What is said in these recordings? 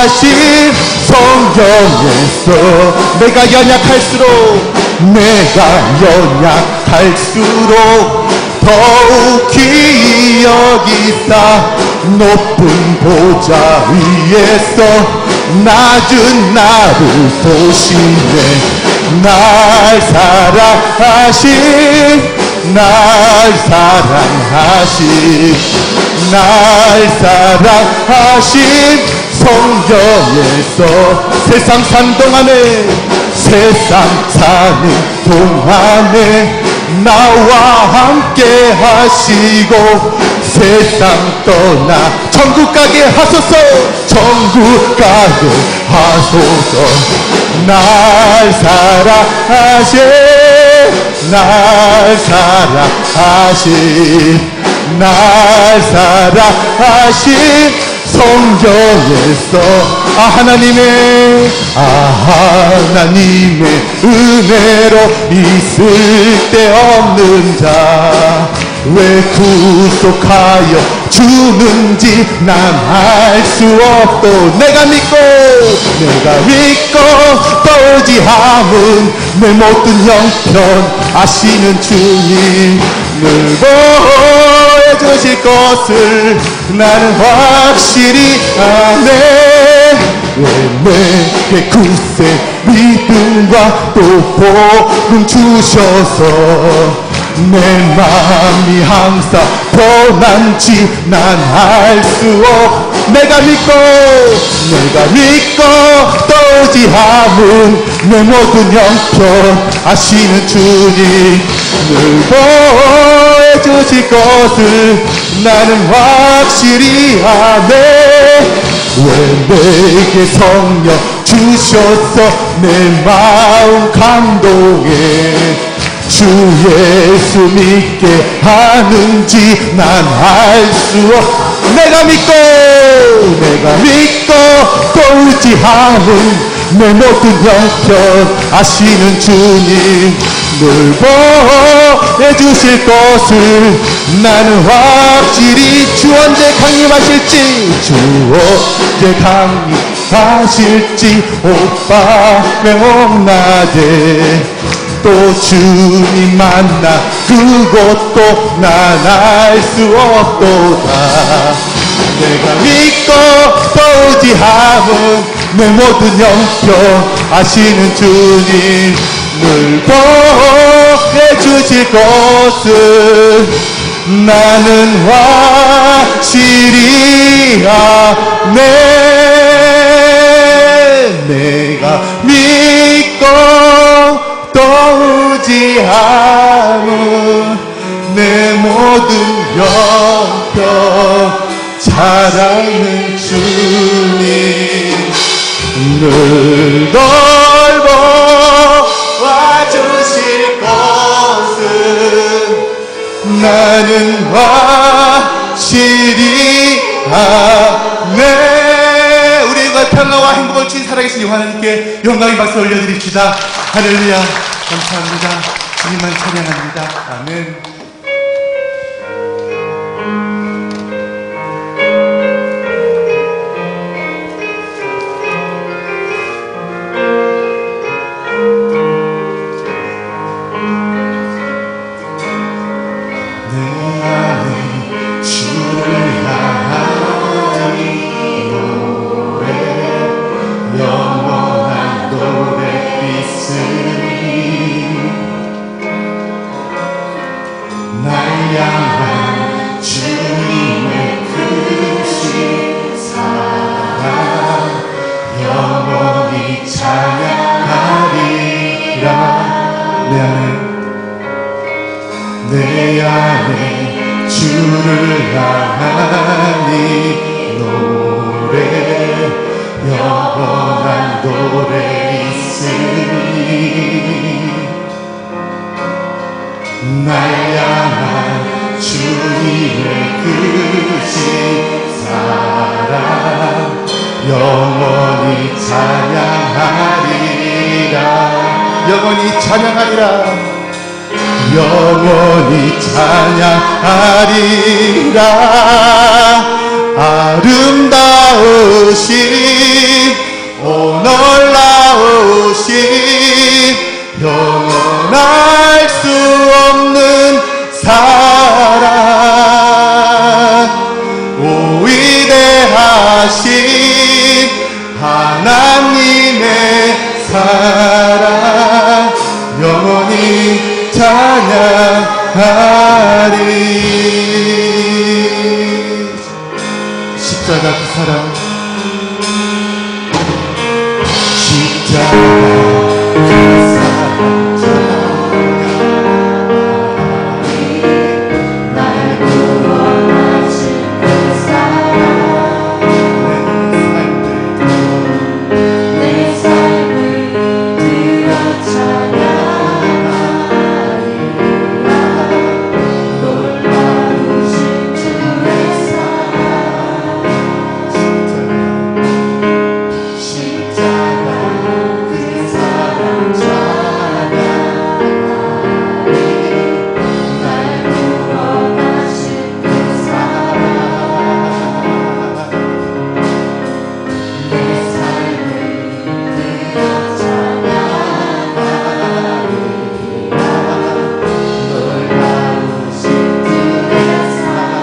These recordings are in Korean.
하신 성경에서 내가 연약할수록 더욱 귀히 여기사 높은 보좌 위에서 낮은 나를 보시네. 날 사랑하신 성경에서 세상 사는 동안에 나와 함께 하시고 세상 떠나 천국 가게 하소서. 날 사랑하신 성경에서 하나님의 은혜로 있을 데 없는 자 왜 구속하여 주는지 난 알 수 없도 내가 믿고 또 의지함은 내 모든 형편 아시는 주님을 보여주실 것을 나는 확실히 아네. 왜 내게 굳세 믿음과 또 복음 주셔서 내 마음이 항상 변한지 난 알 수 없. 내가 믿고 또 의지함은 내 모든 형편 아시는 주님을 보여주실 것을 나는 확실히 아네. 왜 내게 성령 주셔서 내 마음 감동해 주 예수 믿게 하는지 난 알 수 없. 내가 믿고 또 의지함은 내 모든 형편 아시는 주님을 보여주실 것을 나는 확실히 주 언제 강림하실지 오빠의 옥낮에 또 주님 만나 그것도 난 알 수 없도다. 내가 믿고 또 의지함은 내 모든 형편 아시는 주님을 보여주실 것을 나는 확실히 아네. 내가 믿고 또 의지함은 내 모든 형편 사랑하는 주님 늘 돌보아주실 것은 나는 확실히 아네. 우리가 평화와 행복을 주신 살아계신 하나님께 영광의 박수 올려드립시다. 할렐루야. 감사합니다. 주님만 찬양합니다. 아멘. 내 안에 주를 향하니 노래 영원한 노래 있으니 날 향한 주님의 크신 사랑 영원히 찬양하리라 영원히 찬양하리라 영원히 찬양하리라 아름다우신 오 놀라우신 영원할 수 없는 사랑 오 위대하신 하나님의 사랑 영원히 찬양하리 십자가 그 사랑 십자가 그 사랑 날 구원하신 그 사랑 내 삶을 들어 찬양하리라 놀라우신 주의 사랑 십자가 그 사랑 찬양하리 날 구원하신 그 사랑 내 삶을 들어 찬양하리라 놀라우신 주의 사랑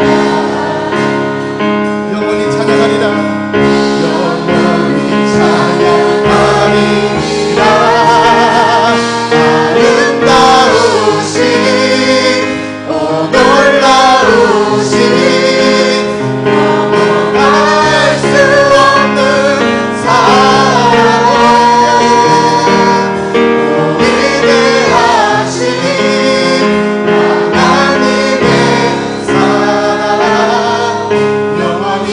영원히 찬양하리라 영원히 찬양하리라 아름다우신 오 놀라우신 영원할 수 없는 사랑 오 위대하신 하나님의 사랑 영원히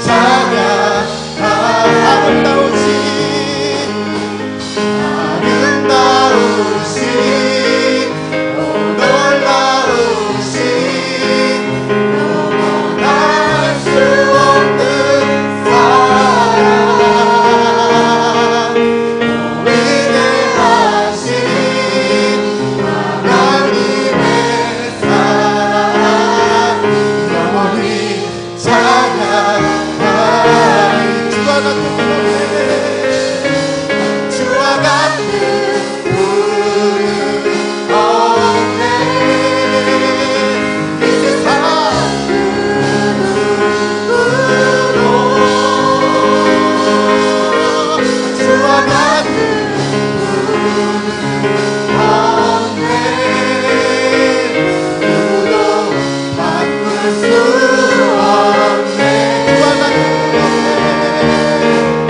찬양 아름다우신 오 놀라우신 영원할 수 없는 사랑 오 위대하신 하나님의 사랑 영원히 찬양하리 주와 같은 분은 없네 이 세상 누구도 주와 같은 분은 없네 누구도 바꿀 수 없네 주와 같은 분은 없네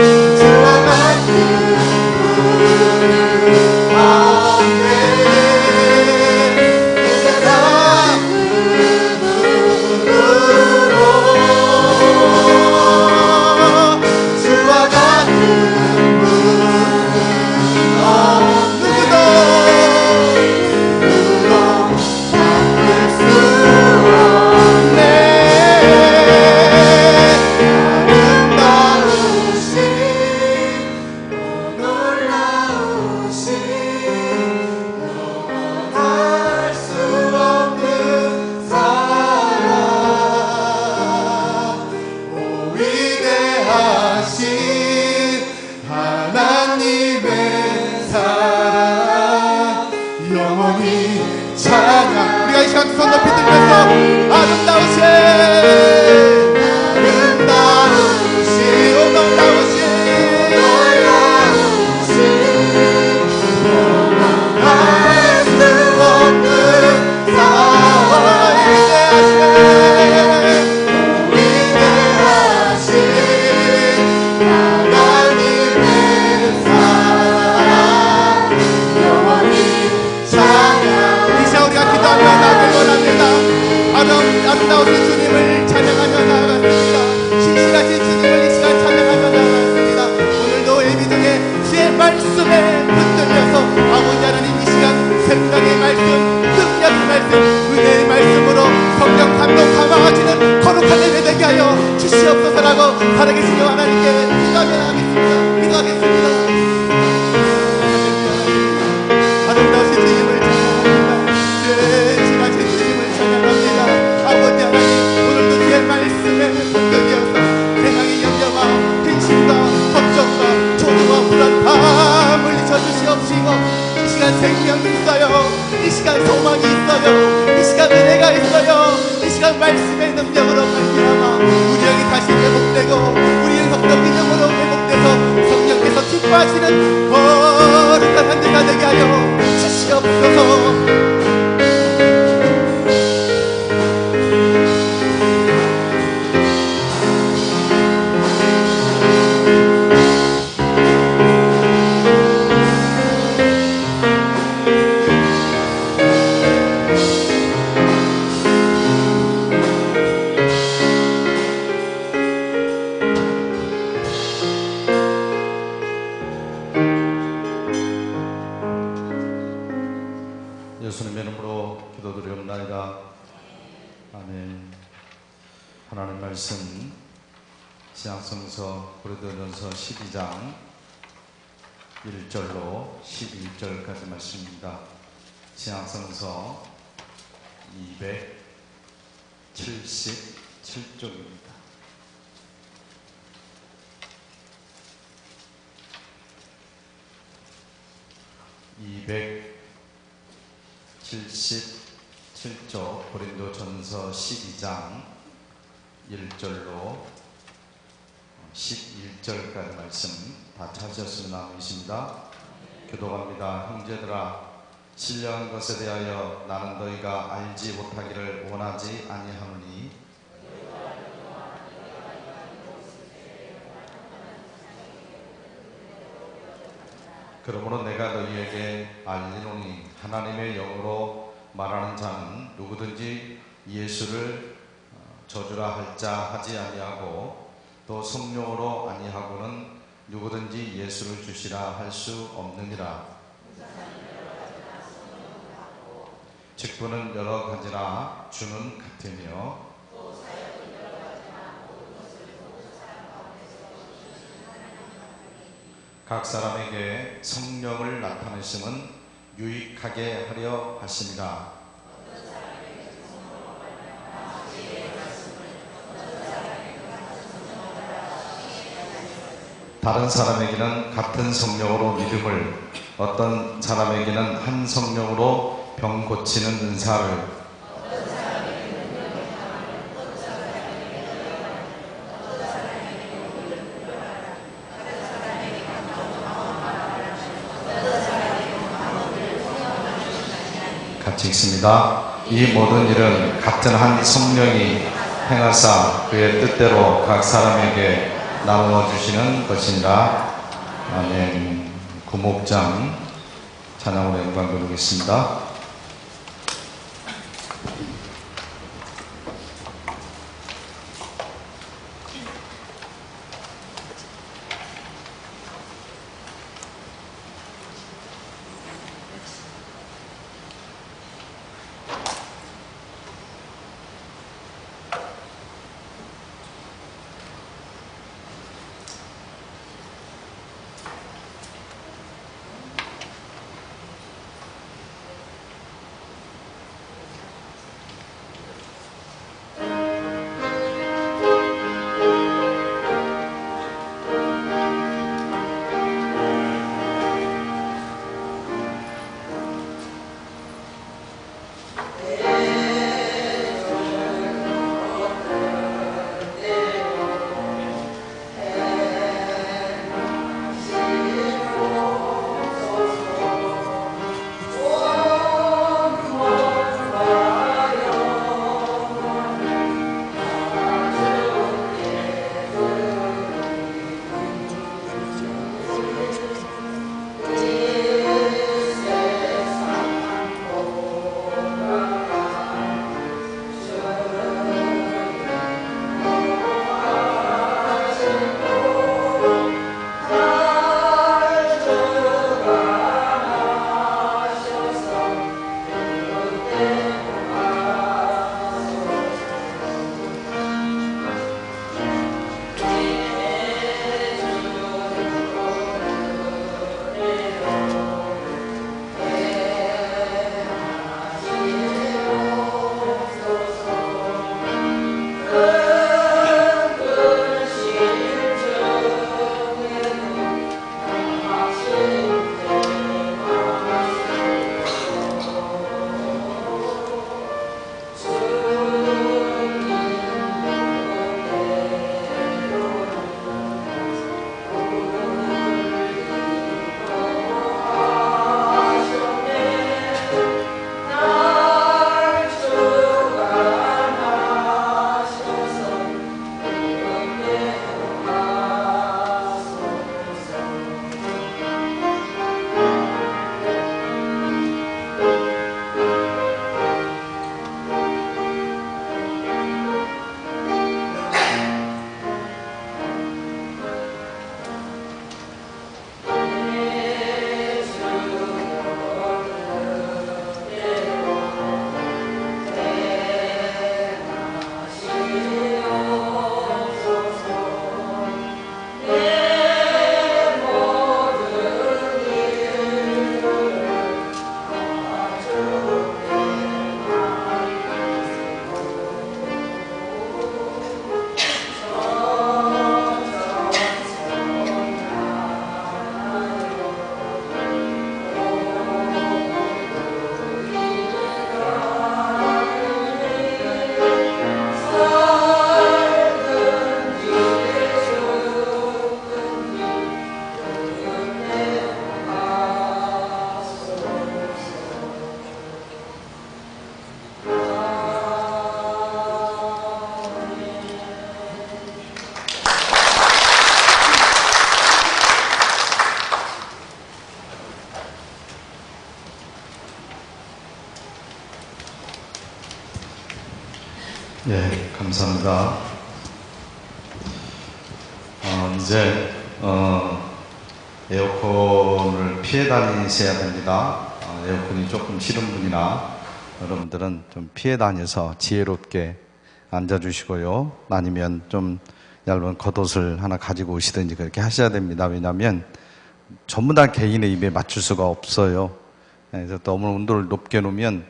생명이 있어요. 이 시간 소망이 있어요. 이 시간 은혜가 있어요. 이 시간 말씀의 능력으로 말미암아 우리 영이 다시 회복되고 우리 영성도 믿음으로 회복돼서 성령께서 기뻐하시는 거룩한 한 주가 되게 하여 주시옵소서. 예수님의 이름으로 기도드리옵나이다. 아멘. 하나님 말씀 신약성서 고린도전서 12장 1절로 11절까지 말씀입니다. 신약성서 277쪽입니다. (277쪽) 고린도전서 12장 1절로 11절까지 말씀 다 찾으셨으면 나누십니다. 교독합니다. 형제들아, 신령한 것에 대하여 나는 너희가 알지 못하기를 원하지 아니하노니 그러므로 내가 너희에게 알리노니 하나님의 영으로 말하는 자는 누구든지 예수를 저주라 할 자 하지 아니하고 또 성령으로 아니하고는 누구든지 예수를 주시라 할 수 없느니라. 직분은 여러 가지나 주는 같으며 각 사람에게 성령을 나타내심은 유익하게 하려 하심이라. 다른 사람에게는 같은 성령으로 믿음을, 어떤 사람에게는 한 성령으로 병 고치는 은사를, 같이 읽습니다. 이 모든 일은 같은 한 성령이 행하사 그의 뜻대로 각 사람에게 나누어 주시는 것이니라. 아멘. 구목장 찬양으로 영광 돌리겠습니다. 예, 감사합니다. 이제 에어컨을 피해 다니셔야 됩니다. 에어컨이 조금 싫은 분이나 여러분들은 좀 피해 다녀서 지혜롭게 앉아주시고요. 아니면 좀 얇은 겉옷을 하나 가지고 오시든지 그렇게 하셔야 됩니다. 왜냐하면 전부 다 개인의 입에 맞출 수가 없어요. 그래서 너무 온도를 높게 놓으면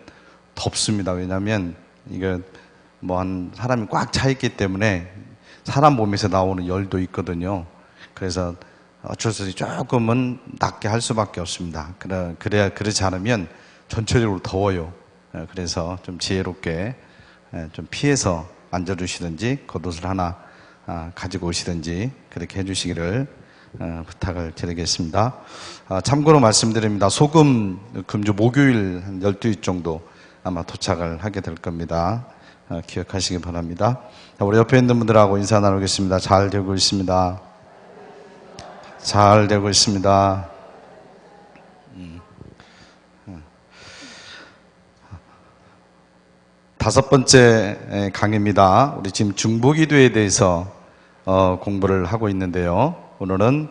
덥습니다. 왜냐하면 이게 뭐 한 사람이 꽉 차 있기 때문에 사람 몸에서 나오는 열도 있거든요. 그래서 어쩔 수 없이 조금은 낮게 할 수밖에 없습니다. 그렇지 않으면 전체적으로 더워요. 그래서 좀 지혜롭게 좀 피해서 앉아주시든지 겉옷을 하나 가지고 오시든지 그렇게 해주시기를 부탁을 드리겠습니다. 참고로 말씀드립니다. 소금 금주 목요일 한 12일 정도 아마 도착을 하게 될 겁니다. 기억하시기 바랍니다. 우리 옆에 있는 분들하고 인사 나누겠습니다. 잘 되고 있습니다. 잘 되고 있습니다. 다섯 번째 강의입니다. 우리 지금 중보기도에 대해서 공부를 하고 있는데요. 오늘은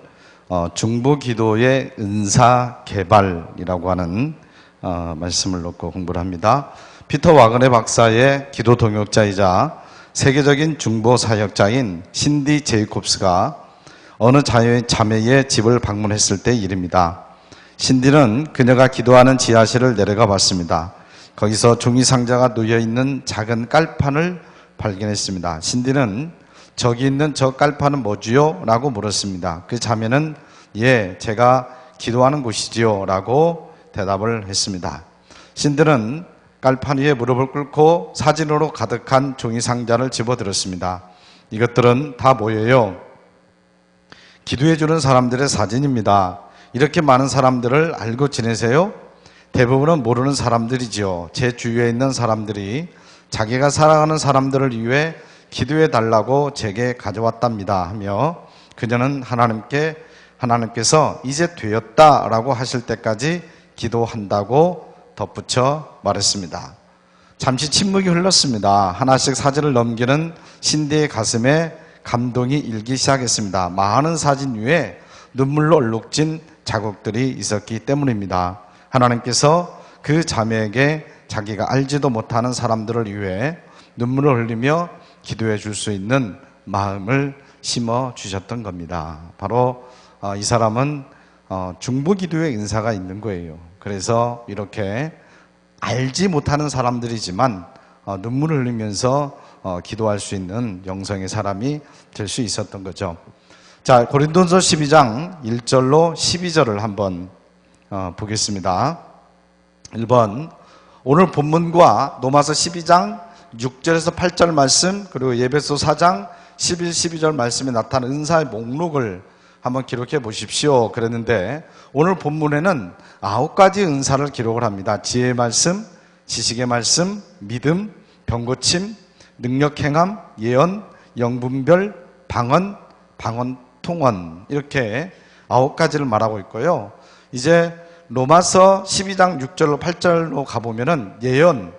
중보기도의 은사개발이라고 하는 말씀을 놓고 공부를 합니다. 피터 와그네 박사의 기도 동역자이자 세계적인 중보 사역자인 신디 제이콥스가 어느 자매의 집을 방문했을 때 일입니다. 신디는 그녀가 기도하는 지하실을 내려가 봤습니다. 거기서 종이 상자가 놓여있는 작은 깔판을 발견했습니다. 신디는 저기 있는 저 깔판은 뭐지요? 라고 물었습니다. 그 자매는 예, 제가 기도하는 곳이지요 라고 대답을 했습니다. 신디는 깔판 위에 무릎을 꿇고 사진으로 가득한 종이 상자를 집어들었습니다. 이것들은 다 뭐예요? 기도해주는 사람들의 사진입니다. 이렇게 많은 사람들을 알고 지내세요? 대부분은 모르는 사람들이죠. 제 주위에 있는 사람들이 자기가 사랑하는 사람들을 위해 기도해 달라고 제게 가져왔답니다 하며 그녀는 하나님께서 이제 되었다라고 하실 때까지 기도한다고 덧붙여 말했습니다. 잠시 침묵이 흘렀습니다. 하나씩 사진을 넘기는 신디의 가슴에 감동이 일기 시작했습니다. 많은 사진 위에 눈물로 얼룩진 자국들이 있었기 때문입니다. 하나님께서 그 자매에게 자기가 알지도 못하는 사람들을 위해 눈물을 흘리며 기도해 줄 수 있는 마음을 심어 주셨던 겁니다. 바로 이 사람은 중보기도의 은사가 있는 거예요. 그래서 이렇게 알지 못하는 사람들이지만 눈물을 흘리면서 기도할 수 있는 영성의 사람이 될 수 있었던 거죠. 자, 고린도서 12장 1절로 12절을 한번 보겠습니다. 1번, 오늘 본문과 로마서 12장 6절에서 8절 말씀, 그리고 예배소 4장 11, 12절 말씀에 나타난 은사의 목록을 한번 기록해 보십시오. 그랬는데 오늘 본문에는 9가지 은사를 기록을 합니다. 지혜의 말씀, 지식의 말씀, 믿음, 병고침, 능력 행함, 예언, 영분별, 방언, 통언, 이렇게 9가지를 말하고 있고요. 이제 로마서 12장 6절로 8절로 가보면은 예언,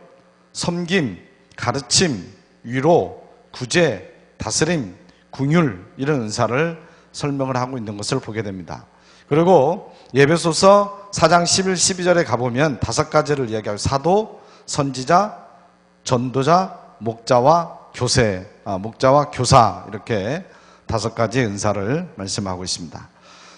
섬김, 가르침, 위로, 구제, 다스림, 궁율, 이런 은사를 설명을 하고 있는 것을 보게 됩니다. 그리고 예배소서 4장 11, 12절에 가보면 5가지를 이야기하고 사도, 선지자, 전도자, 목자와 교사, 이렇게 5가지 은사를 말씀하고 있습니다.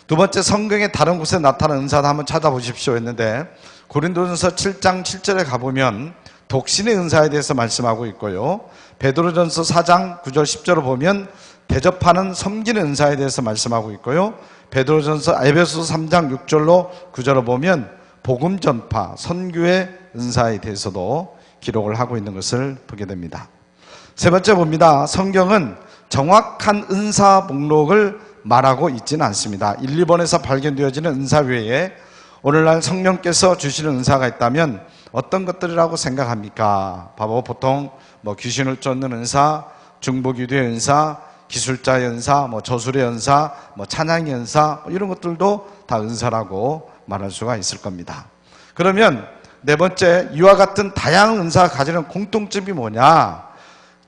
두 번째, 성경의 다른 곳에 나타난 은사도 한번 찾아보십시오 했는데 고린도전서 7장 7절에 가보면 독신의 은사에 대해서 말씀하고 있고요. 베드로전서 4장 9절 10절을 보면 대접하는 섬기는 은사에 대해서 말씀하고 있고요. 에베소서 3장 6절로 9절을 보면 복음 전파, 선교의 은사에 대해서도 기록을 하고 있는 것을 보게 됩니다. 세 번째 봅니다. 성경은 정확한 은사 목록을 말하고 있지는 않습니다. 1, 2번에서 발견되어지는 은사 외에 오늘날 성령께서 주시는 은사가 있다면 어떤 것들이라고 생각합니까? 바로 보통 귀신을 쫓는 은사, 중보기도의 은사, 기술자의 은사, 저술의 은사, 찬양의 은사, 이런 것들도 다 은사라고 말할 수가 있을 겁니다. 그러면 네 번째, 이와 같은 다양한 은사가 가지는 공통점이 뭐냐?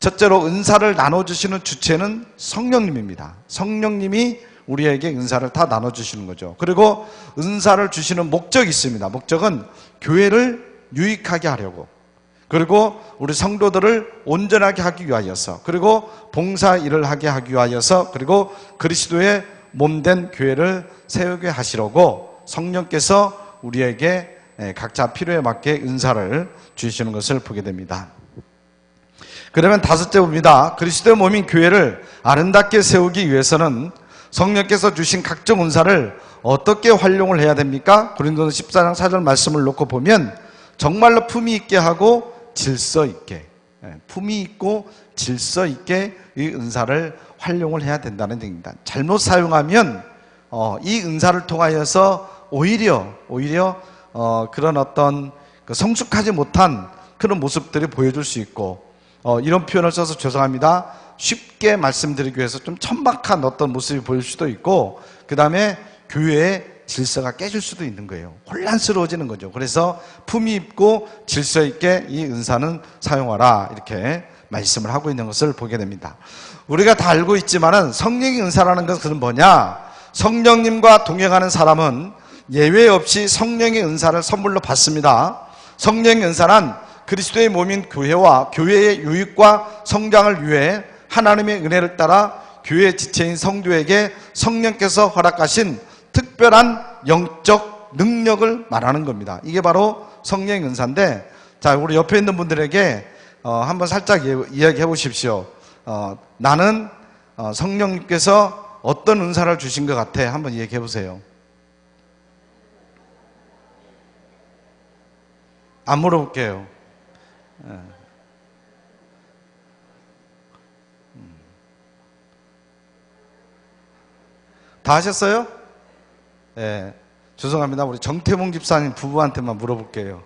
첫째로 은사를 나눠주시는 주체는 성령님입니다. 성령님이 우리에게 은사를 다 나눠주시는 거죠. 그리고 은사를 주시는 목적이 있습니다. 목적은 교회를 유익하게 하려고, 그리고 우리 성도들을 온전하게 하기 위하여서, 그리고 봉사 일을 하게 하기 위하여서, 그리고 그리스도의 몸된 교회를 세우게 하시려고 성령께서 우리에게 각자 필요에 맞게 은사를 주시는 것을 보게 됩니다. 그러면 다섯째 봅니다. 그리스도의 몸인 교회를 아름답게 세우기 위해서는 성령께서 주신 각종 은사를 어떻게 활용을 해야 됩니까? 고린도서 14장 4절 말씀을 놓고 보면 정말로 품위 있게 하고 질서 있게, 품위 있고 질서 있게 이 은사를 활용을 해야 된다는 얘기입니다. 잘못 사용하면 이 은사를 통하여서 오히려 그런 어떤 성숙하지 못한 그런 모습들이 보여줄 수 있고, 이런 표현을 써서 죄송합니다. 쉽게 말씀드리기 위해서 좀 천박한 어떤 모습이 보일 수도 있고, 그 다음에 교회의 질서가 깨질 수도 있는 거예요. 혼란스러워지는 거죠. 그래서 품위 있고 질서 있게 이 은사는 사용하라, 이렇게 말씀을 하고 있는 것을 보게 됩니다. 우리가 다 알고 있지만은 성령의 은사라는 것은 뭐냐? 성령님과 동행하는 사람은 예외 없이 성령의 은사를 선물로 받습니다. 성령의 은사는 그리스도의 몸인 교회와 교회의 유익과 성장을 위해 하나님의 은혜를 따라 교회 지체인 성도에게 성령께서 허락하신 특별한 영적 능력을 말하는 겁니다. 이게 바로 성령의 은사인데, 자, 우리 옆에 있는 분들에게 한번 살짝 이야기해 보십시오. 나는 성령님께서 어떤 은사를 주신 것 같아? 한번 얘기해 보세요. 안 물어볼게요. 다 하셨어요? 네, 죄송합니다. 우리 정태봉 집사님 부부한테만 물어볼게요.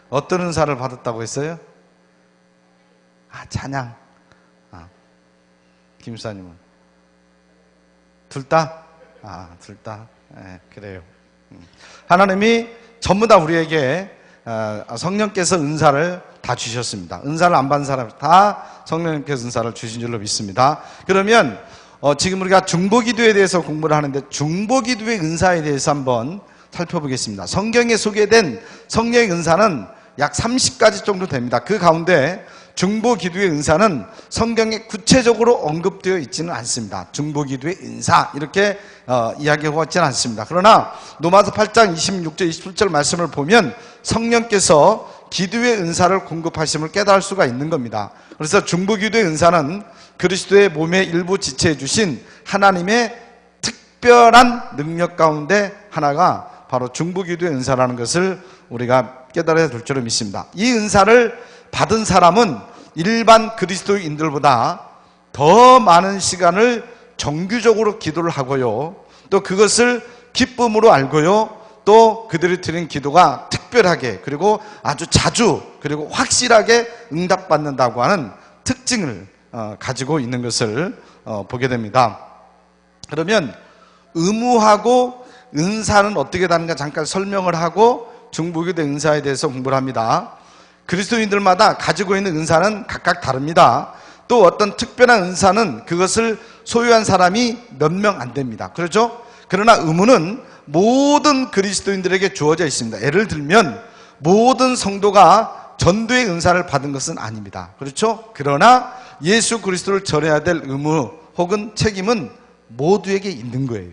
어떤 은사를 받았다고 했어요? 찬양. 김 집사님은? 둘 다? 둘 다. 네, 그래요. 하나님이 전부 다 우리에게 성령께서 은사를 다 주셨습니다. 은사를 안 받은 사람 다 성령님께서 은사를 주신 줄로 믿습니다. 그러면 지금 우리가 중보기도에 대해서 공부를 하는데, 중보기도의 은사에 대해서 한번 살펴보겠습니다. 성경에 소개된 성령의 은사는 약 30가지 정도 됩니다. 그 가운데 중보기도의 은사는 성경에 구체적으로 언급되어 있지는 않습니다. 중보기도의 은사 이렇게 이야기하고 있지는 않습니다. 그러나 로마서 8장 26절 27절 말씀을 보면 성령께서 기도의 은사를 공급하심을 깨달을 수가 있는 겁니다. 그래서 중보기도의 은사는 그리스도의 몸의 일부 지체해 주신 하나님의 특별한 능력 가운데 하나가 바로 중보기도의 은사라는 것을 우리가 깨달아야 될 줄로 믿습니다. 이 은사를 받은 사람은 일반 그리스도인들보다 더 많은 시간을 정규적으로 기도를 하고요, 또 그것을 기쁨으로 알고요, 또 그들이 드린 기도가 특별하게, 그리고 아주 자주, 그리고 확실하게 응답받는다고 하는 특징을 가지고 있는 것을 보게 됩니다. 그러면 의무하고 은사는 어떻게 다른가 잠깐 설명을 하고 중보기도 은사에 대해서 공부를 합니다. 그리스도인들마다 가지고 있는 은사는 각각 다릅니다. 또 어떤 특별한 은사는 그것을 소유한 사람이 몇 명 안 됩니다. 그렇죠? 그러나 의무는 모든 그리스도인들에게 주어져 있습니다. 예를 들면 모든 성도가 전도의 은사를 받은 것은 아닙니다. 그렇죠? 그러나 예수 그리스도를 전해야 될 의무 혹은 책임은 모두에게 있는 거예요.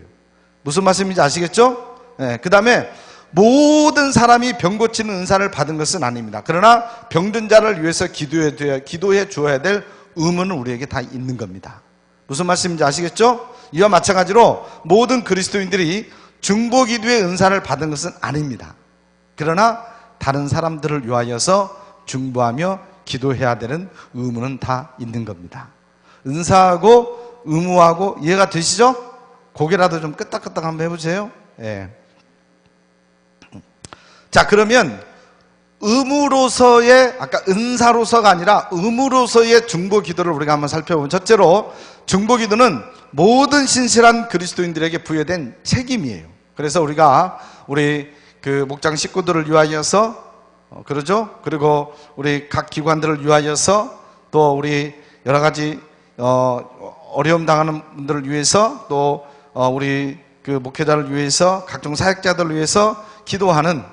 무슨 말씀인지 아시겠죠? 그 다음에 모든 사람이 병 고치는 은사를 받은 것은 아닙니다. 그러나 병든 자를 위해서 기도해 주어야 될 의무는 우리에게 다 있는 겁니다. 무슨 말씀인지 아시겠죠? 이와 마찬가지로 모든 그리스도인들이 중보기도의 은사를 받은 것은 아닙니다. 그러나 다른 사람들을 위하여서 중보하며 기도해야 되는 의무는 다 있는 겁니다. 은사하고 의무하고 이해가 되시죠? 고개라도 좀 끄덕끄덕 한번 해보세요. 예. 자, 그러면 의무로서의, 아까 은사로서가 아니라 의무로서의 중보기도를 우리가 한번 살펴보면, 첫째로 중보기도는 모든 신실한 그리스도인들에게 부여된 책임이에요. 그래서 우리가 우리 그 목장 식구들을 위하여서 그러죠? 그리고 우리 각 기관들을 위하여서 또 우리 여러 가지 어려움 당하는 분들을 위해서 또 우리 그 목회자를 위해서 각종 사역자들을 위해서 기도하는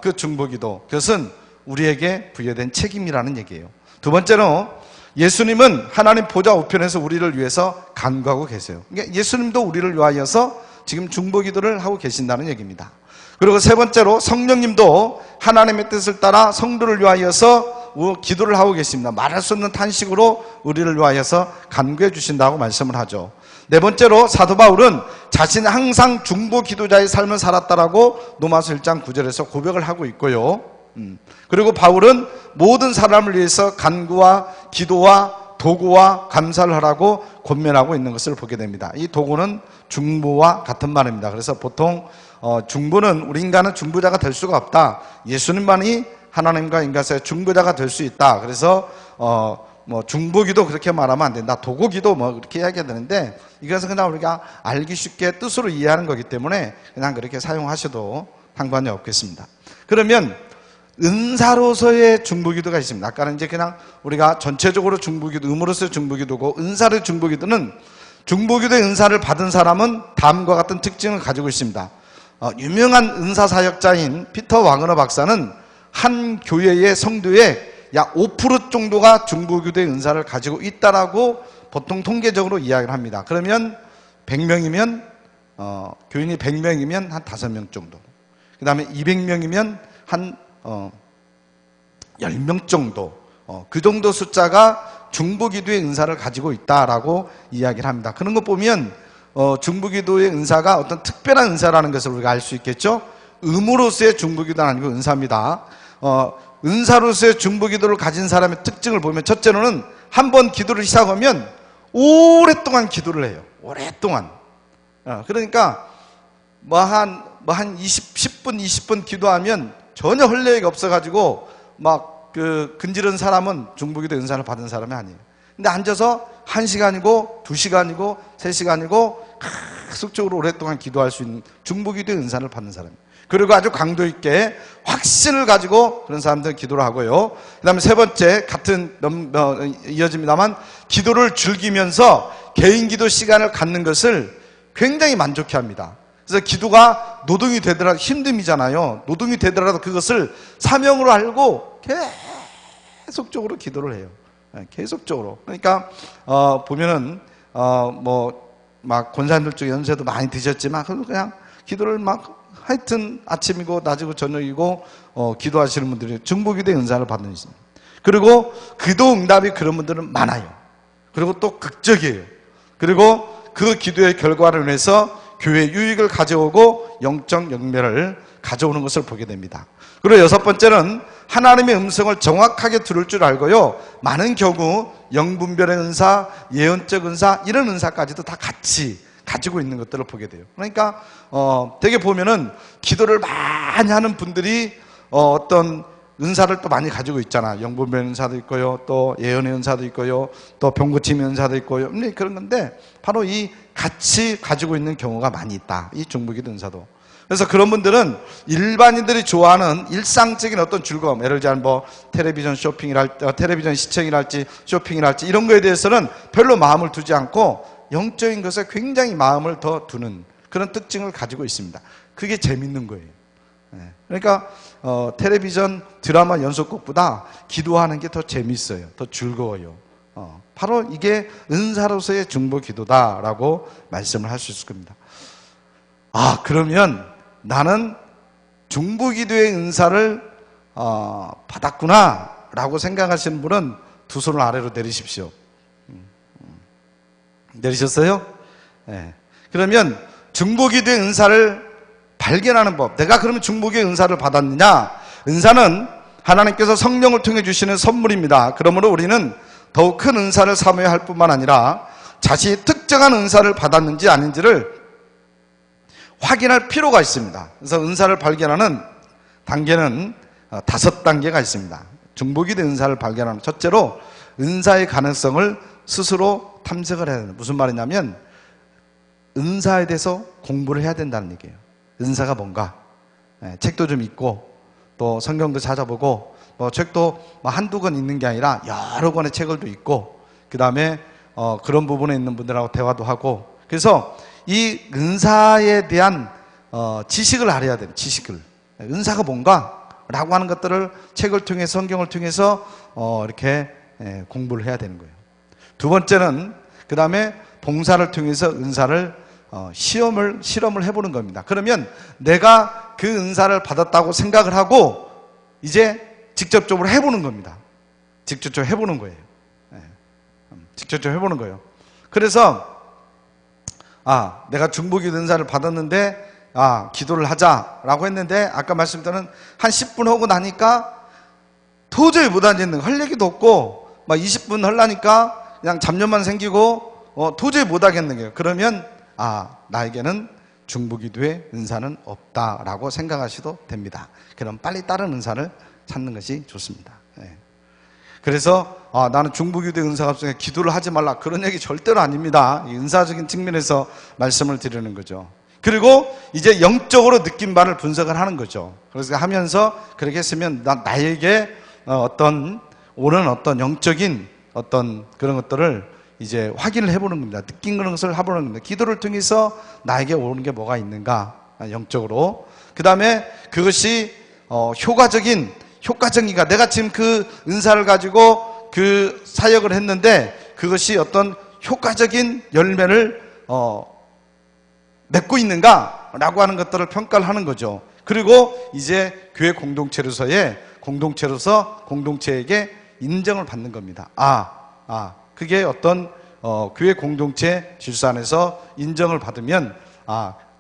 그 중보기도, 그것은 우리에게 부여된 책임이라는 얘기예요. 두 번째로 예수님은 하나님 보좌 우편에서 우리를 위해서 간구하고 계세요. 그러니까 예수님도 우리를 위하여서 지금 중보기도를 하고 계신다는 얘기입니다. 그리고 세 번째로 성령님도 하나님의 뜻을 따라 성도를 위하여서 기도를 하고 계십니다. 말할 수 없는 탄식으로 우리를 위하여서 간구해 주신다고 말씀을 하죠. 네 번째로 사도 바울은 자신은 항상 중보 기도자의 삶을 살았다라고 로마서 1장 9절에서 고백을 하고 있고요. 그리고 바울은 모든 사람을 위해서 간구와 기도와 도구와 감사를 하라고 권면하고 있는 것을 보게 됩니다. 이 도구는 중보와 같은 말입니다. 그래서 보통 중보는 우리 인간은 중보자가 될 수가 없다. 예수님만이 하나님과 인간 사이의 중보자가 될 수 있다. 그래서 중보기도 그렇게 말하면 안 된다. 도구기도 그렇게 이야기해야 되는데, 이것은 그냥 우리가 알기 쉽게 뜻으로 이해하는 거기 때문에 그냥 그렇게 사용하셔도 상관이 없겠습니다. 그러면 은사로서의 중보기도가 있습니다. 아까는 이제 그냥 우리가 전체적으로 중보기도, 음으로서의 중보기도고, 은사의 중보기도는 중보기도의 은사를 받은 사람은 다음과 같은 특징을 가지고 있습니다. 유명한 은사 사역자인 피터 와그너 박사는 한 교회의 성도의 약 5% 정도가 중보기도의 은사를 가지고 있다라고 보통 통계적으로 이야기를 합니다. 그러면 100명이면 교인이 100명이면 한 5명 정도, 그 다음에 200명이면 한 10명 정도, 그 정도 숫자가 중보기도의 은사를 가지고 있다라고 이야기를 합니다. 그런 거 보면 중보기도의 은사가 어떤 특별한 은사라는 것을 우리가 알 수 있겠죠. 음으로서의 중보기도는 아니고 은사입니다. 은사로서의 중보기도를 가진 사람의 특징을 보면, 첫째로는 한 번 기도를 시작하면 오랫동안 기도를 해요. 오랫동안. 그러니까 한 10분 20분 기도하면 전혀 헐레이가 없어가지고 근질은 사람은 중보기도 은사를 받은 사람이 아니에요. 근데 앉아서 1시간이고 2시간이고 3시간이고 계속적으로 오랫동안 기도할 수 있는 중보기도의 은사를 받는 사람이에요. 그리고 아주 강도 있게 확신을 가지고 그런 사람들은 기도를 하고요. 그 다음에 세 번째, 같은 이어집니다만, 기도를 즐기면서 개인 기도 시간을 갖는 것을 굉장히 만족해 합니다. 그래서 기도가 노동이 되더라도, 힘듦이잖아요. 노동이 되더라도 그것을 사명으로 알고 계속적으로 기도를 해요. 계속적으로. 그러니까 보면은 권사님들 중에 연세도 많이 드셨지만 그냥 기도를 하여튼 아침이고 낮이고 저녁이고 기도하시는 분들이 중보기도의 은사를 받는 있습니다. 그리고 기도 응답이 그런 분들은 많아요. 그리고 또 극적이에요. 그리고 그 기도의 결과를 인해서 교회에 유익을 가져오고 영적 열매를 가져오는 것을 보게 됩니다. 그리고 여섯 번째는 하나님의 음성을 정확하게 들을 줄 알고요, 많은 경우 영분별의 은사, 예언적 은사, 이런 은사까지도 다 같이 가지고 있는 것들을 보게 돼요. 그러니까 되게 보면은 기도를 많이 하는 분들이 어떤 은사를 또 많이 가지고 있잖아. 영분별 은사도 있고요, 또 예언의 은사도 있고요, 또 병고침의 은사도 있고요. 그런 건데 바로 이 같이 가지고 있는 경우가 많이 있다. 이 중보기도 은사도. 그래서 그런 분들은 일반인들이 좋아하는 일상적인 어떤 즐거움, 예를 들자면 텔레비전 텔레비전 시청이랄지 쇼핑이랄지 이런 거에 대해서는 별로 마음을 두지 않고 영적인 것에 굉장히 마음을 더 두는 그런 특징을 가지고 있습니다. 그게 재밌는 거예요. 그러니까 텔레비전 드라마 연속곡보다 기도하는 게 더 재밌어요. 더 즐거워요. 바로 이게 은사로서의 중보기도다라고 말씀을 할 수 있을 겁니다. 그러면 나는 중보기도의 은사를 받았구나 라고 생각하시는 분은 두 손을 아래로 내리십시오. 내리셨어요? 네. 그러면 중보기도의 은사를 발견하는 법, 내가 그러면 중보기도의 은사를 받았느냐? 은사는 하나님께서 성령을 통해 주시는 선물입니다. 그러므로 우리는 더욱 큰 은사를 사모해야 할 뿐만 아니라 자신이 특정한 은사를 받았는지 아닌지를 확인할 필요가 있습니다. 그래서 은사를 발견하는 단계는 5단계가 있습니다. 중보기도의 은사를 발견하는, 첫째로 은사의 가능성을 스스로 탐색을 해야 된다. 무슨 말이냐면 은사에 대해서 공부를 해야 된다는 얘기예요. 은사가 뭔가, 책도 좀 읽고 또 성경도 찾아보고 책도 한두 권 읽는 게 아니라 여러 권의 책을 또 읽고 그 다음에 그런 부분에 있는 분들하고 대화도 하고, 그래서 이 은사에 대한 지식을 알아야 돼요. 지식을. 은사가 뭔가? 라고 하는 것들을 책을 통해서, 성경을 통해서 이렇게 공부를 해야 되는 거예요. 두 번째는 그 다음에 봉사를 통해서 은사를 실험을 해보는 겁니다. 그러면 내가 그 은사를 받았다고 생각을 하고 이제 직접적으로 해보는 겁니다. 직접적으로 해보는 거예요. 직접적으로 해보는 거예요. 그래서 내가 중보기도 은사를 받았는데 기도를 하자라고 했는데, 아까 말씀드린 한 10분 하고 나니까 도저히 못 앉는, 할 얘기도 없고 막 20분 하려니까 그냥 잡념만 생기고 도저히 못 하겠는 거예요. 그러면 나에게는 중보기도의 은사는 없다라고 생각하셔도 됩니다. 그럼 빨리 다른 은사를 찾는 것이 좋습니다. 그래서 나는 중보기도의 은사가 없으니까 기도를 하지 말라, 그런 얘기 절대로 아닙니다. 이 은사적인 측면에서 말씀을 드리는 거죠. 그리고 이제 영적으로 느낀 바를 분석을 하는 거죠. 그래서 하면서 그렇게 했으면 나에게 오는 어떤 영적인 어떤 그런 것들을 이제 확인을 해보는 겁니다. 느낀 그런 것을 해보는 겁니다. 기도를 통해서 나에게 오는 게 뭐가 있는가, 영적으로. 그 다음에 그것이 효과적인가, 내가 지금 그 은사를 가지고 그 사역을 했는데 그것이 어떤 효과적인 열매를 맺고 있는가 라고 하는 것들을 평가를 하는 거죠. 그리고 이제 교회 공동체로서 공동체에게 인정을 받는 겁니다. 그게 어떤 교회 공동체 질서 안에서 인정을 받으면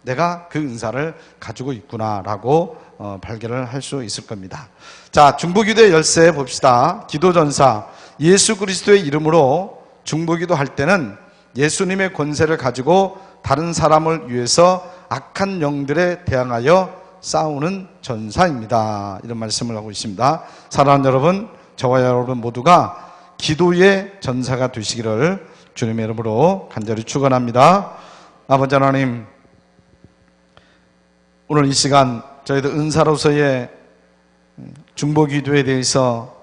내가 그 은사를 가지고 있구나라고 발견을 할 수 있을 겁니다. 자, 중보기도의 열쇠 봅시다. 기도전사. 예수 그리스도의 이름으로 중보기도 할 때는 예수님의 권세를 가지고 다른 사람을 위해서 악한 영들에 대항하여 싸우는 전사입니다. 이런 말씀을 하고 있습니다. 사랑하는 여러분, 저와 여러분 모두가 기도의 전사가 되시기를 주님의 이름으로 간절히 축원합니다. 아버지 하나님, 오늘 이 시간 저희들 은사로서의 중보기도에 대해서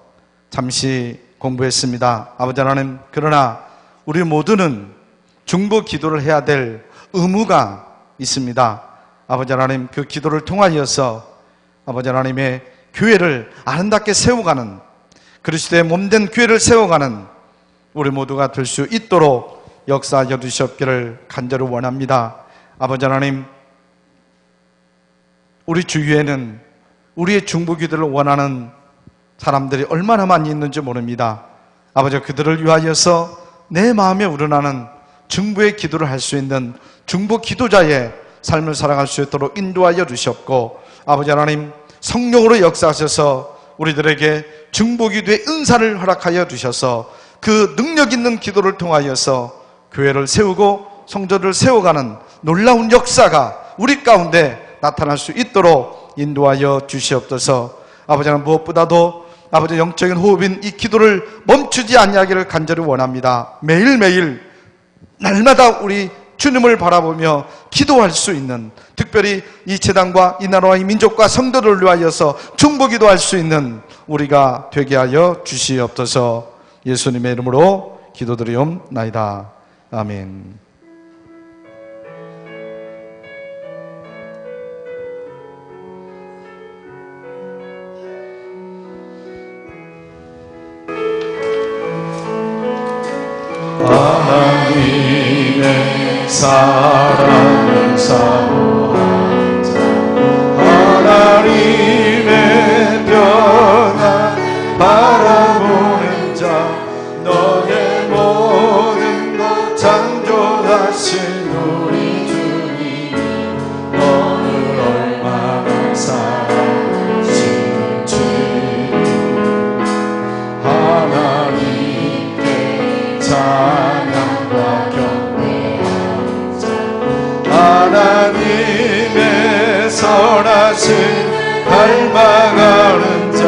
잠시 공부했습니다. 아버지 하나님, 그러나 우리 모두는 중보기도를 해야 될 의무가 있습니다. 아버지 하나님, 그 기도를 통하여서 아버지 하나님의 교회를 아름답게 세워가는, 그리스도의 몸된 교회를 세워가는 우리 모두가 될 수 있도록 역사하여 주시옵기를 간절히 원합니다. 아버지 하나님, 우리 주위에는 우리의 중보기도를 원하는 사람들이 얼마나 많이 있는지 모릅니다. 아버지, 그들을 위하여서 내 마음에 우러나는 중보의 기도를 할 수 있는 중보 기도자의 삶을 살아갈 수 있도록 인도하여 주시옵고, 아버지 하나님, 성령으로 역사하셔서 우리들에게 중보기도의 은사를 허락하여 주셔서 그 능력 있는 기도를 통하여서 교회를 세우고 성도를 세워가는 놀라운 역사가 우리 가운데 나타날 수 있도록 인도하여 주시옵소서. 아버지 하나님, 무엇보다도 아버지 영적인 호흡인 이 기도를 멈추지 아니하기를 간절히 원합니다. 매일매일 날마다 우리 주님을 바라보며 기도할 수 있는, 특별히 이 재단과 이 나라와 이 민족과 성도를 위하여서 중보기도할 수 있는 우리가 되게 하여 주시옵소서. 예수님의 이름으로 기도드리옵나이다. 아멘. 하나님의 사랑을 사모하자. 하나님의 변화 바라보는 자. 너의 모든 것 창조하신 우리 주님, 너를 얼마나 사랑하신지. 하나님께 찬양과 경배하자. 하나님의 선하신 닮아가는 자.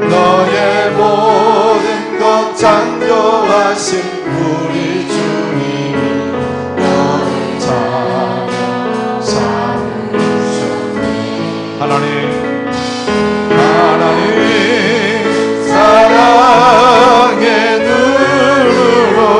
너의 모든 것 창조하신 우리 주님이 너를 찬양 삼으셨네. 하나님 사랑의 눈으로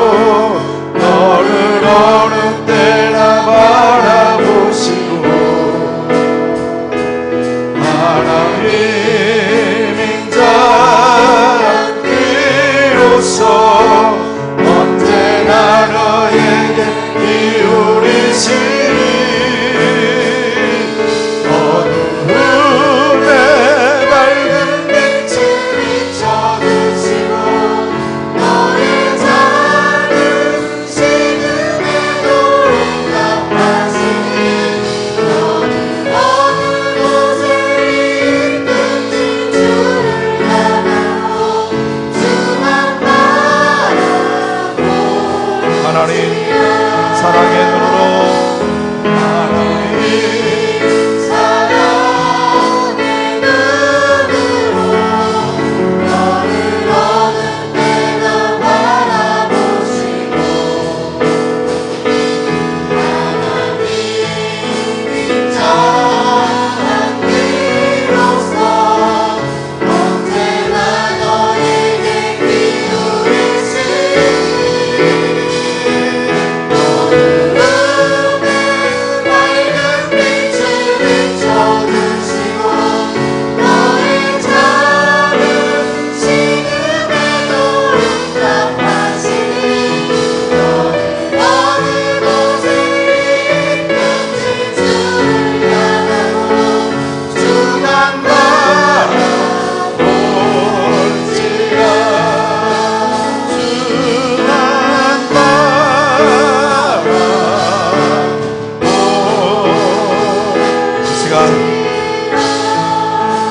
원합니다.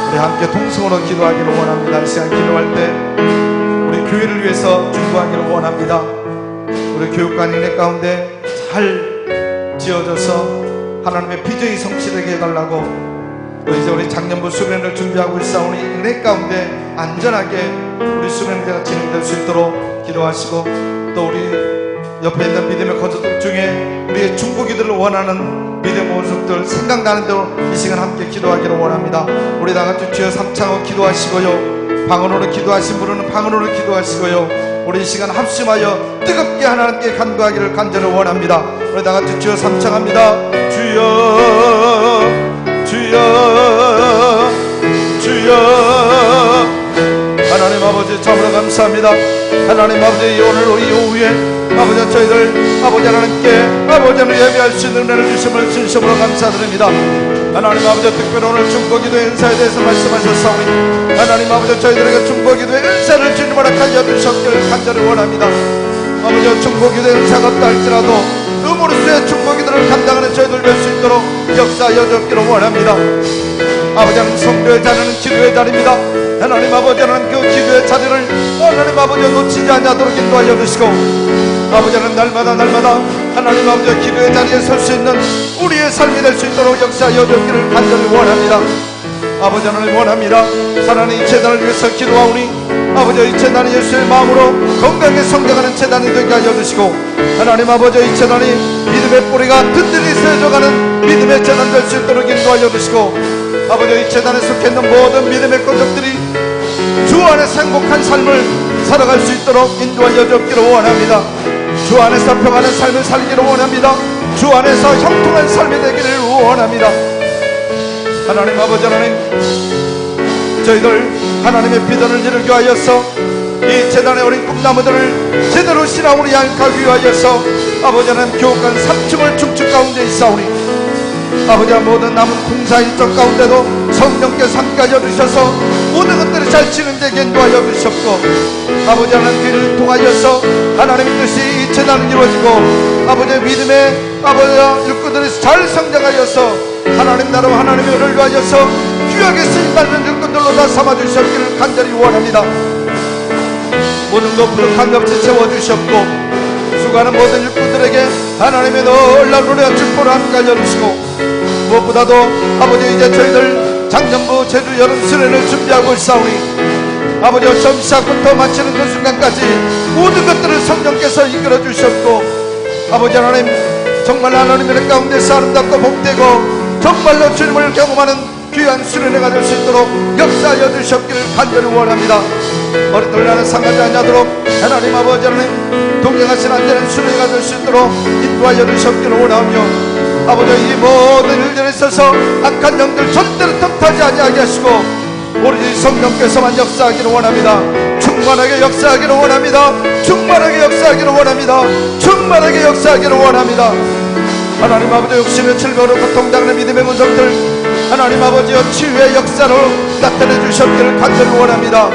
우리 함께 통성으로 기도하기를 원합니다. 이 시간 기도할 때 우리 교회를 위해서 중보하기를 원합니다. 우리 교육관 은혜 가운데 잘 지어져서 하나님의 비전이 성취되게 해달라고, 또 이제 우리 작년부 수련을 준비하고 있사오니 은혜 가운데 안전하게 우리 수련회가 진행될 수 있도록 기도하시고, 또 우리 옆에 있는 믿음의 거저들 중에 우리의 중보기도를 원하는 믿음의 모습들 생각나는 대로 이 시간 함께 기도하기를 원합니다. 우리 다같이 주여 삼창으로 기도하시고요, 방언으로 기도하신 분은 방언으로 기도하시고요, 우리 이 시간 합심하여 뜨겁게 하나님께 간구하기를 간절히 원합니다. 우리 다같이 주여 삼창합니다. 주여 주여 주여. 하나님 아버지 참으로 감사합니다. 하나님 아버지 오늘 이 오후에 아버지 저희들 아버지 하나님께 아버지 하나님 예배할 수 있는 은혜를 주심을 진심으로 감사드립니다. 하나님 아버지 특별히 오늘 중보기도의 은사에 대해서 말씀하셨사오니 하나님 아버지 저희들에게 중보기도의 은사를 주님 허락하여 주셨기를 간절히 원합니다. 아버지 중보기도의 은사가 없다 할지라도 음으로서의 중보기도를 감당하는 저희들 될 수 있도록 역사하여 주기를 원합니다. 아버지 하나님 성도의 자리는 기도의 자리입니다. 하나님 아버지 하나님 그 기도의 자리를 하나님 아버지 놓치지 않도록 인도하여 주시고, 아버지 하나님 날마다 하나님 아버지 기도의 자리에 설 수 있는 우리의 삶이 될 수 있도록 역사하여 주기를 간절히 원합니다. 아버지 하나님 원합니다. 하나님 이 재단을 위해서 기도하오니 아버지 이 재단이 예수의 마음으로 건강하게 성장하는 재단이 되게 하여 주시고, 하나님 아버지 이 재단이 믿음의 뿌리가 든든히 세워져가는 믿음의 재단 될 수 있도록 인도하여 주시고, 아버지 이 재단에 속해있는 모든 믿음의 권속들이 주 안에서 행복한 삶을 살아갈 수 있도록 인도하여 주기를 원합니다. 주 안에서 평안한 삶을 살기를 원합니다. 주 안에서 형통한 삶이 되기를 원합니다. 하나님 아버지 하나님 저희들 하나님의 비전을 이루기 위하여서 이 재단의 어린 꿈나무들을 제대로 신앙으로 양육하기 위하여서 아버지 하나님 교육관 3층을 중축 가운데 있사오니 아버지 모든 남은 공사 일정 가운데도 성령께서 함께하여 주셔서 모든 것들이 잘 진행되게 인도하여 주셨고, 아버지 하나님 그를 통하여서 하나님의 뜻이 이 재단을 이루어지고 아버지의 믿음의 아버지 일꾼들이 잘 성장하여서 하나님 나라 하나님의 은혜를 위하여서 귀하게 쓰임받는 일꾼들로 다 삼아주셨기를 간절히 원합니다. 모든 것 부족함이 없이 채워주셨고, 수고하는 모든 일꾼들에게 하나님의 놀라운 은혜와 축복을 함께하여 주시고, 무엇보다도 아버지 이제 저희들 작년부 제주 여름 수련을 준비하고 있사오니 아버지 처음 시작부터 마치는 그 순간까지 모든 것들을 성령께서 이끌어 주셨고, 아버지 하나님 정말 하나님의 가운데서 아름답고 복되고 정말로 주님을 경험하는 귀한 수련회가 될 수 있도록 역사하여 주셨기를 간절히 원합니다. 머리털 나는 상하지 않도록 하나님 아버지 하나님 동행하신 안되는 수련회가 될 수 있도록 인도하여 주셨기를 원하며, 아버지 이 모든 일들에 있어서 악한 영들 절대로 틈타지 아니하게 하시고 오로지 성령께서만 역사하기를 원합니다. 충만하게 역사하기를 원합니다. 충만하게 역사하기를 원합니다. 충만하게 역사하기를 원합니다. 하나님 아버지 욕심의 질병으로 고통당하는 믿음의 문성들 하나님 아버지여 치유의 역사로 나타내 주셨기를 간절히 원합니다.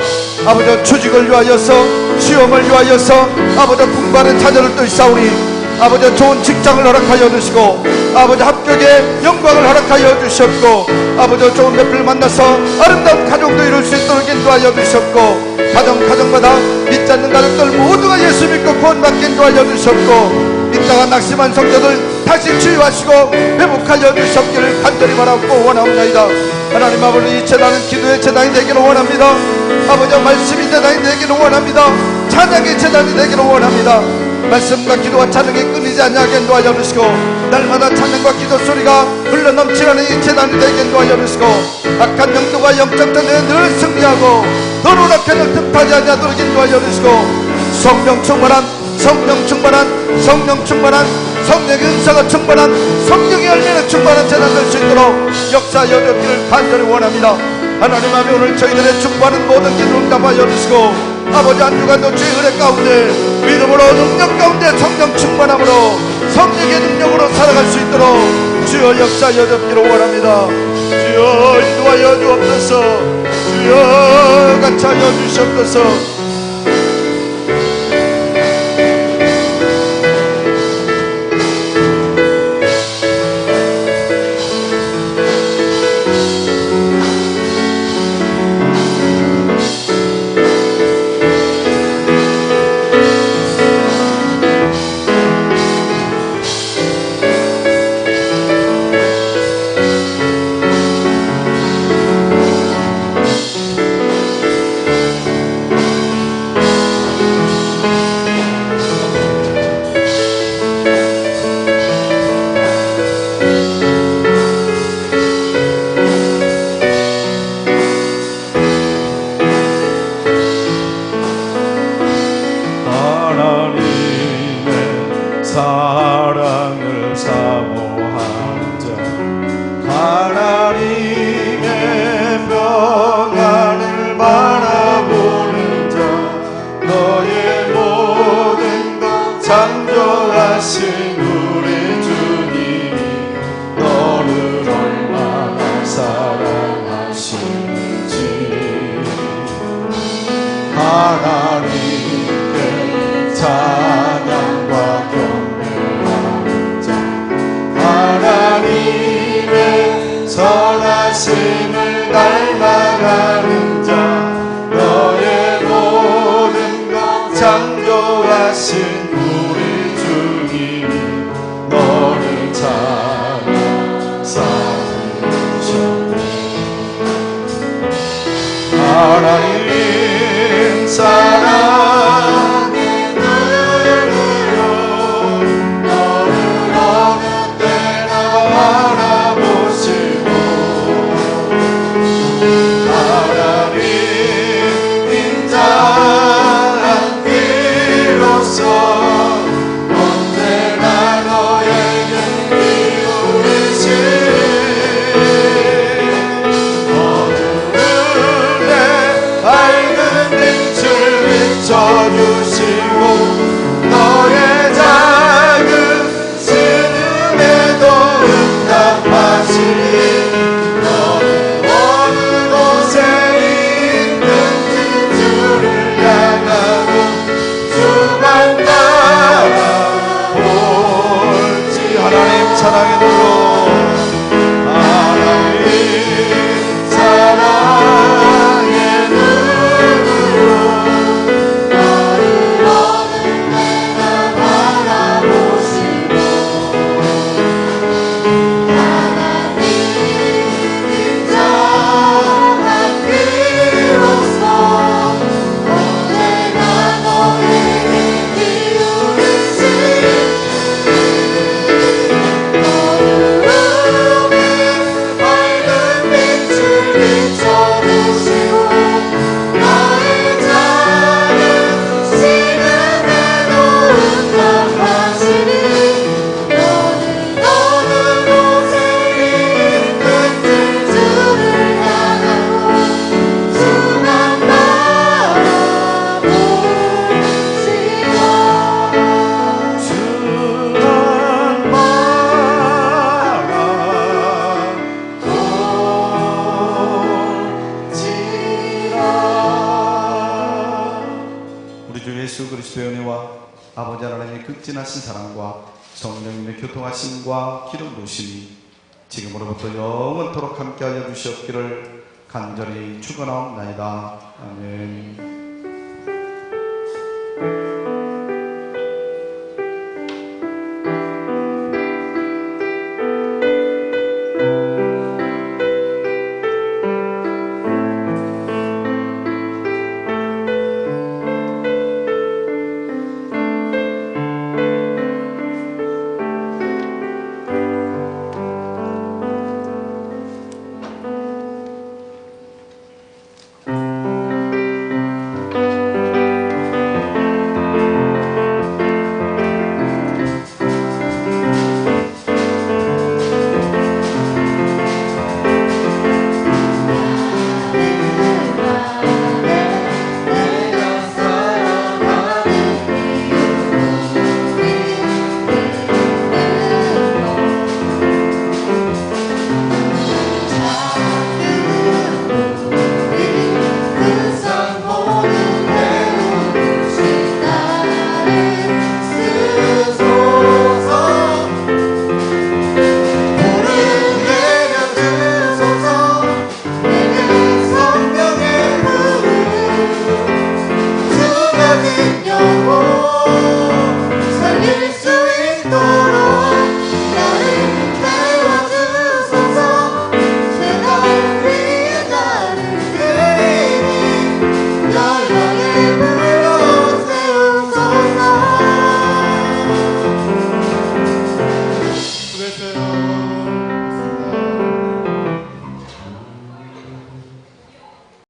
아버지 추직을 위하여서 시험을 위하여서 아버지 풍부한 자녀를 또 있사오니 아버지 좋은 직장을 허락하여 주시고, 아버지 합격의 영광을 허락하여 주셨고, 아버지 좋은 배필을 만나서 아름다운 가정도 이룰 수 있도록 인도하여 주셨고, 가정마다 믿지 않는 가족들 모두가 예수 믿고 구원받게 인도하여 주셨고, 믿다가 낙심한 성도들 다시 치유하시고 회복하여 주셨기를 간절히 바라고 원하옵나이다. 하나님 아버지 이 재단은 기도의 재단이 되기를 원합니다. 아버지 말씀이 재단이 되기를 원합니다. 찬양의 재단이 되기를 원합니다. 말씀과 기도와 찬양이 끊이지 않게 인도하여 주시고, 날마다 찬양과 기도 소리가 흘러넘치는 이 재단이 되게 인도하여 주시고, 악한 영도와 영적 전쟁에 늘 승리하고 너로 앞에는 틈타지 않도록 인도하여 주시고, 성령 충만한 성령의 은사가 충만한 성령의 열매는 충만한 재단 될 수 있도록 역사하여 주기를 간절히 원합니다. 하나님 아버지 오늘 저희들의 충만한 모든 기도를 갚아여 주시고, 아버지 한 주간도 주의 은혜 가운데 믿음으로 능력 가운데 성령 충만함으로 성령의 능력으로 살아갈 수 있도록 주여 역사하여 주기를 원합니다. 주여 인도하여 주옵소서. 주여 같이 하여 주시옵소서. 말씀을 닮아가는 자 너의 모든 것 창조하신 우리 주님 너를 찾아 싸우셨네. 하나님 사랑의 눈으로 너를 어느 때나 바라보시고 하나님 인자한 피로써 언제나 너에게 기울이신 어두운데 밝은 빛을 비춰주시고 너의 작은 신음에도 응답하시니 너는 어느 곳에 있는지 주를 향하고 주만 바라볼지. 하나님 사랑의 눈으로 하나님 사랑의 눈으로 너를 어느 때나 바라보시고 하나님 인자한 피로써 언제나 너에게 기울이신 어두움에 밝은 빛을 비춰주시고 너의 작은 신음에도 응답하시니 너는 어느 곳에 있는지 주를 향하고 주만 바라보시고 우리 주 예수 그리스도의 은혜와 아버지 하나님의 극진하신 사랑과 성령님의 교통하심과 기름 부으심이 지금으로부터 영원토록 함께하여 주시옵기를 간절히 축원하옵나이다. 아멘.